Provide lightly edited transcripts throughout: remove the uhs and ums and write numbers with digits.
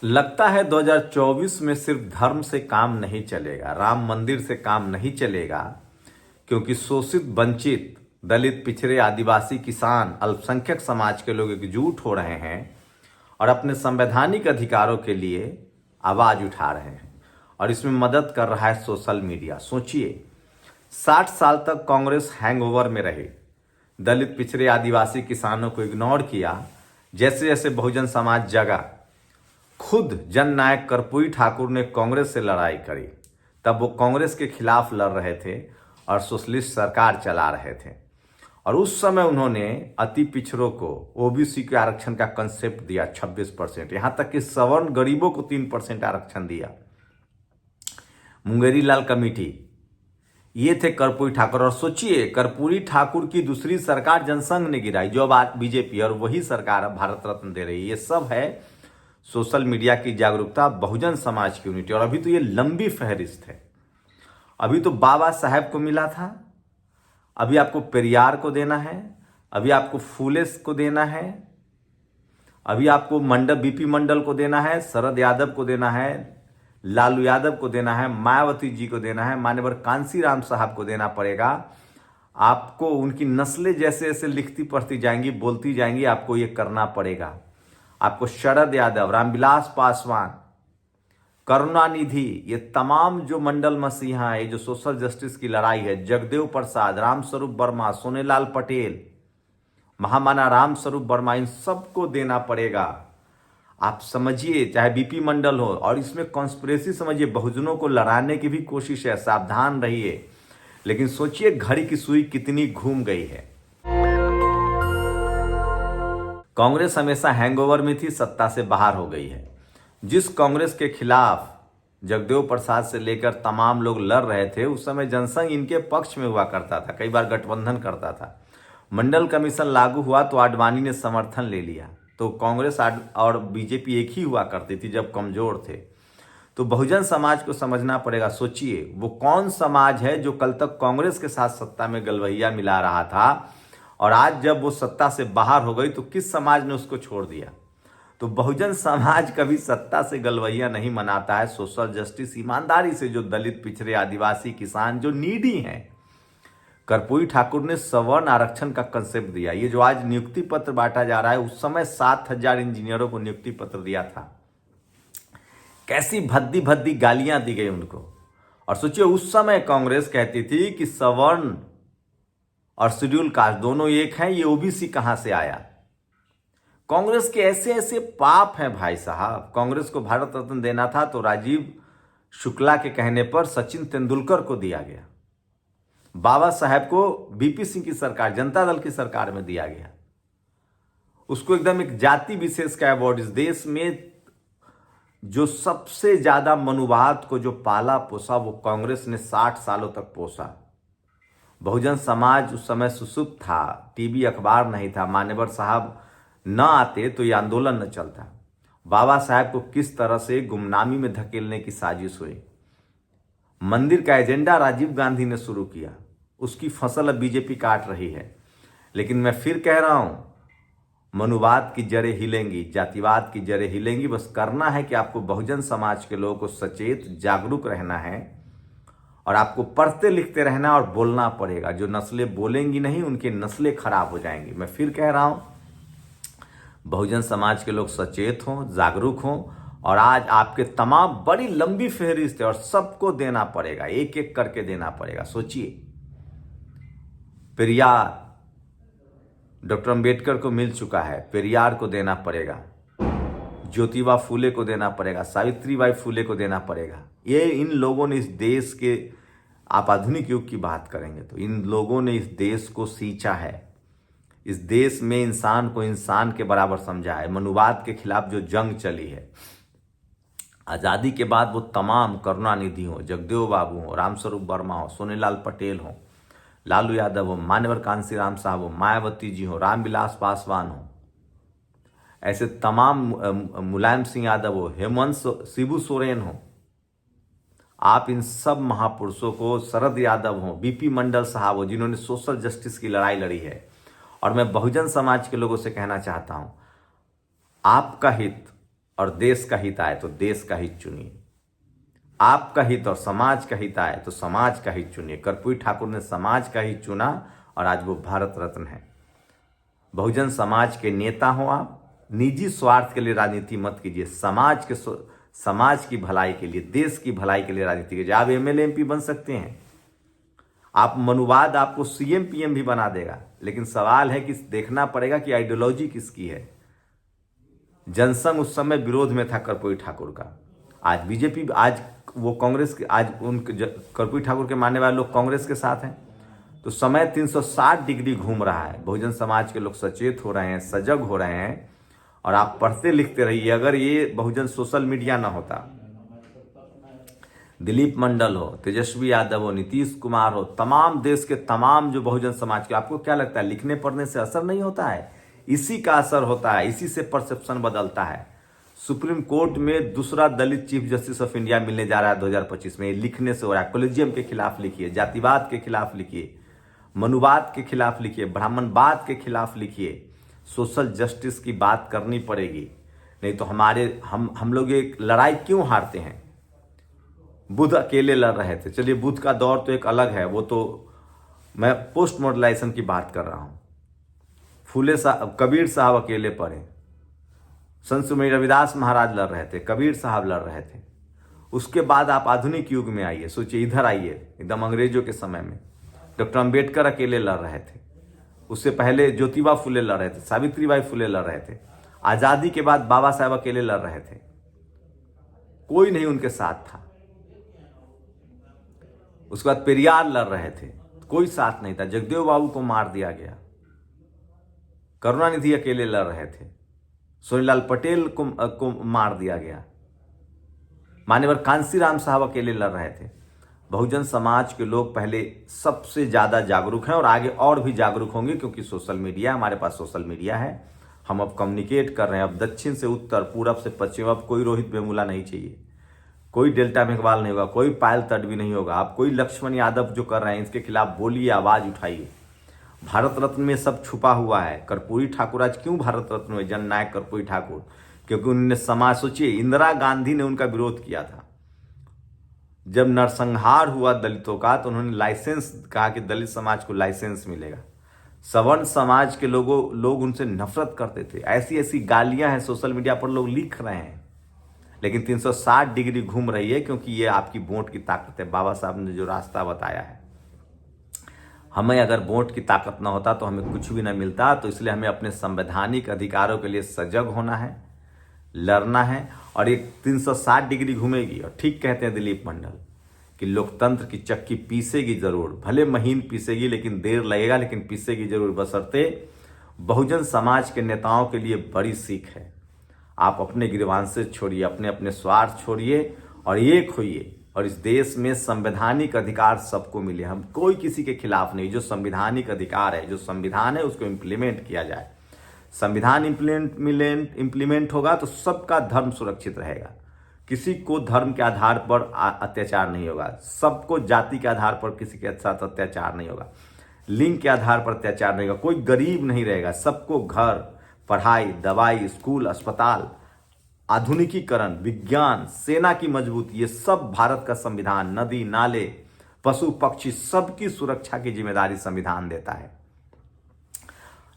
लगता है 2024 में सिर्फ धर्म से काम नहीं चलेगा, राम मंदिर से काम नहीं चलेगा, क्योंकि शोषित, वंचित, दलित, पिछड़े, आदिवासी, किसान, अल्पसंख्यक समाज के लोग एकजुट हो रहे हैं और अपने संवैधानिक अधिकारों के लिए आवाज उठा रहे हैं। और इसमें मदद कर रहा है सोशल मीडिया। सोचिए, 60 साल तक कांग्रेस हैंगओवर में रही, दलित, पिछड़े, आदिवासी, किसानों को इग्नोर किया। जैसे जैसे बहुजन समाज जगा, खुद जननायक कर्पूरी ठाकुर ने कांग्रेस से लड़ाई करी। तब वो कांग्रेस के खिलाफ लड़ रहे थे और सोशलिस्ट सरकार चला रहे थे। और उस समय उन्होंने अति पिछड़ों को, ओबीसी के आरक्षण का कंसेप्ट दिया 26%, यहां तक कि सवर्ण गरीबों को 3% आरक्षण दिया। मुंगेरी लाल कमेटी, ये थे कर्पूरी ठाकुर। और सोचिए, कर्पूरी ठाकुर की दूसरी सरकार जनसंघ ने गिराई, जो अब बीजेपी, और वही सरकार अब भारत रत्न दे रही है। ये सब है सोशल मीडिया की जागरूकता, बहुजन समाज की यूनिटी। और अभी तो ये लंबी फहरिस्त है। अभी तो बाबा साहेब को मिला था, अभी आपको पेरियार को देना है, अभी आपको फूले को देना है, अभी आपको बीपी मंडल को देना है, शरद यादव को देना है, लालू यादव को देना है, मायावती जी को देना है, मान्यवर कांसीराम साहब को देना पड़ेगा। आपको उनकी नस्लें जैसे जैसे लिखती पढ़ती जाएंगी, बोलती जाएंगी, आपको ये करना पड़ेगा। आपको शरद यादव, रामविलास पासवान, करुणानिधि, ये तमाम जो मंडल मसीहा है, जो सोशल जस्टिस की लड़ाई है, जगदेव प्रसाद, रामस्वरूप वर्मा, सोनेलाल पटेल, महामाना रामस्वरूप वर्मा, इन सबको देना पड़ेगा। आप समझिए, चाहे बीपी मंडल हो, और इसमें कॉन्स्पिरेसी समझिए, बहुजनों को लड़ाने की भी कोशिश है, सावधान रहिए। लेकिन सोचिए, घड़ी की सुई कितनी घूम गई है। कांग्रेस हमेशा हैंगओवर में थी, सत्ता से बाहर हो गई है। जिस कांग्रेस के खिलाफ जगदेव प्रसाद से लेकर तमाम लोग लड़ रहे थे, उस समय जनसंघ इनके पक्ष में हुआ करता था, कई बार गठबंधन करता था। मंडल कमीशन लागू हुआ तो आडवाणी ने समर्थन ले लिया, तो कांग्रेस और बीजेपी एक ही हुआ करती थी जब कमजोर थे। तो बहुजन समाज को समझना पड़ेगा। सोचिए, वो कौन समाज है जो कल तक कांग्रेस के साथ सत्ता में गलवैया मिला रहा था, और आज जब वो सत्ता से बाहर हो गई तो किस समाज ने उसको छोड़ दिया। तो बहुजन समाज कभी सत्ता से गलवैया नहीं मनाता है। सोशल जस्टिस, ईमानदारी से, जो दलित, पिछड़े, आदिवासी, किसान, जो नीडी हैं। कर्पूरी ठाकुर ने सवर्ण आरक्षण का कंसेप्ट दिया। ये जो आज नियुक्ति पत्र बांटा जा रहा है, उस समय 7,000 इंजीनियरों को नियुक्ति पत्र दिया था। कैसी भद्दी भद्दी गालियां दी गई उनको। और सोचिए, उस समय कांग्रेस कहती थी कि सवर्ण और शेड्यूल कास्ट दोनों एक हैं, ये ओबीसी कहां से आया। कांग्रेस के ऐसे ऐसे पाप हैं भाई साहब। कांग्रेस को भारत रत्न देना था तो राजीव शुक्ला के कहने पर सचिन तेंदुलकर को दिया गया। बाबा साहेब को बीपी सिंह की सरकार, जनता दल की सरकार में दिया गया। उसको एकदम एक जाति विशेष का अवार्ड। इस देश में जो सबसे ज्यादा मनुवाद को जो पाला पोसा, वो कांग्रेस ने 60 सालों तक पोसा। बहुजन समाज उस समय सुसुप्त था, टीवी अखबार नहीं था। मान्यवर साहब न आते तो ये आंदोलन न चलता। बाबा साहब को किस तरह से गुमनामी में धकेलने की साजिश हुई। मंदिर का एजेंडा राजीव गांधी ने शुरू किया, उसकी फसल अब बीजेपी काट रही है। लेकिन मैं फिर कह रहा हूं, मनुवाद की जड़ें हिलेंगी, जातिवाद की जड़ें हिलेंगी। बस करना है कि आपको बहुजन समाज के लोगों को सचेत, जागरूक रहना है, और आपको पढ़ते लिखते रहना और बोलना पड़ेगा। जो नस्लें बोलेंगी नहीं, उनकी नस्लें खराब हो जाएंगी। मैं फिर कह रहा हूं, बहुजन समाज के लोग सचेत हों, जागरूक हों। और आज आपके तमाम बड़ी लंबी फहरिस्त है और सबको देना पड़ेगा, एक एक करके देना पड़ेगा। सोचिए, पेरियार डॉक्टर अंबेडकर को मिल चुका है, पेरियार को देना पड़ेगा, ज्योतिबा फूले को देना पड़ेगा, सावित्रीबाई फूले को देना पड़ेगा। ये इन लोगों ने इस देश के, आप आधुनिक युग की बात करेंगे तो इन लोगों ने इस देश को सींचा है। इस देश में इंसान को इंसान के बराबर समझा है। मनुवाद के खिलाफ जो जंग चली है, आज़ादी के बाद, वो तमाम करुणानिधि हो, जगदेव बाबू हो, रामस्वरूप वर्मा हो, सोनेलाल पटेल हो, लालू यादव हो, मान्यवर कांसीराम साहब हो, मायावती जी हो, रामविलास पासवान हो, ऐसे तमाम, मुलायम सिंह यादव हो, हेमंत शिबू सोरेन हो, आप इन सब महापुरुषों को, शरद यादव हो, बीपी मंडल साहब हो, जिन्होंने सोशल जस्टिस की लड़ाई लड़ी है। और मैं बहुजन समाज के लोगों से कहना चाहता हूं, आपका हित, और देश का हित आए तो देश का हित चुनिए, आपका हित और समाज का हित आए तो समाज का हित चुनिए। कर्पूरी ठाकुर ने समाज का हित चुना और आज वो भारत रत्न है। बहुजन समाज के नेता हो आप, निजी स्वार्थ के लिए राजनीति मत कीजिए, समाज की भलाई के लिए, देश की भलाई के लिए राजनीति कीजिए। आप एमएलए एमपी बन सकते हैं, आप मनुवाद आपको सीएम पीएम भी बना देगा, लेकिन सवाल है कि देखना पड़ेगा कि आइडियोलॉजी किसकी है। जनसंघ उस समय विरोध में था कर्पूरी ठाकुर का, आज बीजेपी, आज वो कांग्रेस के, आज उन कर्पूरी ठाकुर के मानने वाले लोग कांग्रेस के साथ हैं। तो समय 360 डिग्री घूम रहा है। बहुजन समाज के लोग सचेत हो रहे हैं, सजग हो रहे हैं, और आप पढ़ते लिखते रहिए। अगर ये बहुजन सोशल मीडिया ना होता, दिलीप मंडल हो, तेजस्वी यादव हो, नीतीश कुमार हो, तमाम देश के तमाम जो बहुजन समाज के, आपको क्या लगता है लिखने पढ़ने से असर नहीं होता है? इसी का असर होता है, इसी से परसेप्शन बदलता है। सुप्रीम कोर्ट में दूसरा दलित चीफ जस्टिस ऑफ इंडिया मिलने जा रहा है 2025 में, लिखने से हो रहा है। कॉलेजियम के खिलाफ लिखिए, जातिवाद के खिलाफ लिखिए, मनुवाद के खिलाफ लिखिए, ब्राह्मणवाद के खिलाफ लिखिए। सोशल जस्टिस की बात करनी पड़ेगी, नहीं तो हम लोग एक लड़ाई क्यों हारते हैं? बुद्ध अकेले लड़ रहे थे, चलिए बुद्ध का दौर तो एक अलग है, वो तो मैं पोस्ट मॉडर्नाइजेशन की बात कर रहा हूं। फूले साहब, कबीर साहब अकेले पढ़े, संत सुमेर रविदास महाराज लड़ रहे थे, कबीर साहब लड़ रहे थे। उसके बाद आप आधुनिक युग में आइए, सोचिए इधर आइए, एकदम अंग्रेजों के समय में डॉक्टर अंबेडकर अकेले लड़ रहे थे। उससे पहले ज्योतिबा फुले लड़ रहे थे, सावित्रीबाई फुले लड़ रहे थे। आजादी के बाद बाबा साहब अकेले लड़ रहे थे, कोई नहीं उनके साथ था। उसके बाद पेरियार लड़ रहे थे, कोई साथ नहीं था। जगदेव बाबू को मार दिया गया, करुणानिधि अकेले लड़ रहे थे, सोनीलाल पटेल को मार दिया गया, मान्यवर कांसीराम साहब अकेले लड़ रहे थे। बहुजन समाज के लोग पहले सबसे ज्यादा जागरूक हैं और आगे और भी जागरूक होंगे, क्योंकि सोशल मीडिया, हमारे पास सोशल मीडिया है, हम अब कम्युनिकेट कर रहे हैं। अब दक्षिण से उत्तर, पूरब से पश्चिम, अब कोई रोहित वेमुला नहीं चाहिए, कोई डेल्टा मेघवाल नहीं होगा, कोई पायल तडवी नहीं होगा। आप कोई लक्ष्मण यादव जो कर रहे हैं इसके खिलाफ बोलिए, आवाज उठाइए। भारत रत्न में सब छुपा हुआ है। कर्पूरी ठाकुर आज क्यों भारत रत्न हुए, जननायक कर्पूरी ठाकुर? क्योंकि उन्होंने समाज, सोचिए इंदिरा गांधी ने उनका विरोध किया था। जब नरसंहार हुआ दलितों का, तो उन्होंने लाइसेंस कहा कि दलित समाज को लाइसेंस मिलेगा। सवर्ण समाज के लोग उनसे नफरत करते थे। ऐसी ऐसी गालियां हैं सोशल मीडिया पर, लोग लिख रहे हैं, लेकिन 360 डिग्री घूम रही है, क्योंकि ये आपकी वोट की ताकत है। बाबा साहब ने जो रास्ता बताया है, हमें अगर वोट की ताकत ना होता तो हमें कुछ भी ना मिलता। तो इसलिए हमें अपने संवैधानिक अधिकारों के लिए सजग होना है, लड़ना है, और एक 360 डिग्री घूमेगी। और ठीक कहते हैं दिलीप मंडल कि लोकतंत्र की चक्की पीसेगी जरूर, भले महीन पीसेगी, लेकिन देर लगेगा, लेकिन पीसेगी जरूर। बशर्ते बहुजन समाज के नेताओं के लिए बड़ी सीख है, आप अपने ग्रीवांसे छोड़िए, अपने अपने स्वार्थ छोड़िए और एक होइए, और इस देश में संवैधानिक अधिकार सबको मिले। हम कोई किसी के खिलाफ नहीं। जो संवैधानिक अधिकार है, जो संविधान है, उसको इम्प्लीमेंट किया जाए। संविधान इम्प्लीमेंट होगा तो सबका धर्म सुरक्षित रहेगा। किसी को धर्म के आधार पर अत्याचार नहीं होगा, सबको जाति के आधार पर किसी के साथ अत्याचार नहीं होगा, लिंग के आधार पर अत्याचार नहीं होगा, कोई गरीब नहीं रहेगा, सबको घर, पढ़ाई, दवाई, स्कूल, अस्पताल, आधुनिकीकरण, विज्ञान, सेना की मजबूती, ये सब भारत का संविधान, नदी नाले, पशु पक्षी, सबकी सुरक्षा की जिम्मेदारी संविधान देता है।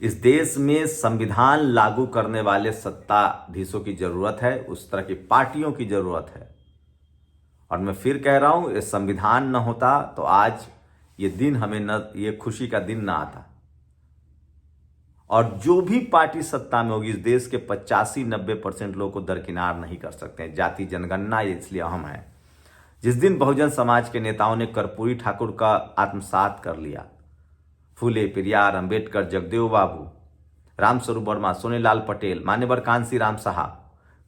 इस देश में संविधान लागू करने वाले सत्ताधीशों की जरूरत है, उस तरह की पार्टियों की जरूरत है। और मैं फिर कह रहा हूं, ये संविधान न होता तो आज ये दिन हमें न, ये खुशी का दिन ना आता। और जो भी पार्टी सत्ता में होगी, इस देश के 85-90% लोगों को दरकिनार नहीं कर सकते हैं। जाति जनगणना इसलिए अहम है। जिस दिन बहुजन समाज के नेताओं ने कर्पूरी ठाकुर का आत्मसात कर लिया, फूले, पेरियार, अंबेडकर, जगदेव बाबू, रामस्वरूप वर्मा, सोनीलाल पटेल, मान्यवर कांसीराम साहब,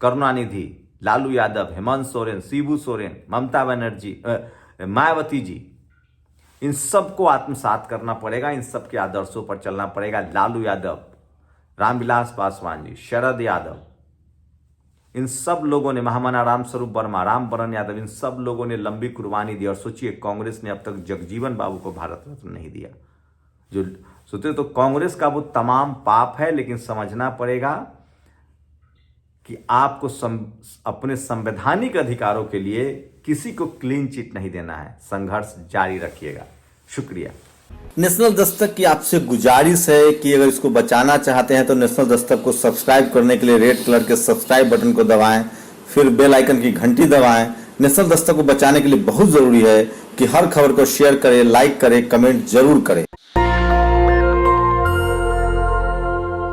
करुणानिधि, लालू यादव, हेमंत सोरेन, शिबू सोरेन, ममता बनर्जी, मायावती जी, इन सबको आत्मसात करना पड़ेगा। इन सब के आदर्शों पर चलना पड़ेगा। लालू यादव, रामविलास पासवान जी, शरद यादव, इन सब लोगों ने, महामना रामस्वरूप वर्मा, रामबरन यादव, इन सब लोगों ने लंबी कुर्बानी दी। और सोचिए, कांग्रेस ने अब तक जगजीवन बाबू को भारत रत्न नहीं दिया। जो सोचते तो कांग्रेस का वो तमाम पाप है, लेकिन समझना पड़ेगा कि आपको अपने संवैधानिक अधिकारों के लिए किसी को क्लीन चिट नहीं देना है। संघर्ष जारी रखिएगा। शुक्रिया। नेशनल दस्तक की आपसे गुजारिश है कि अगर इसको बचाना चाहते हैं तो नेशनल दस्तक को सब्सक्राइब करने के लिए रेड कलर के सब्सक्राइब बटन को दबाएं, फिर बेल आइकन की घंटी दबाएं। नेशनल दस्तक को बचाने के लिए बहुत जरूरी है कि हर खबर को शेयर करें, लाइक करें, कमेंट जरूर करें।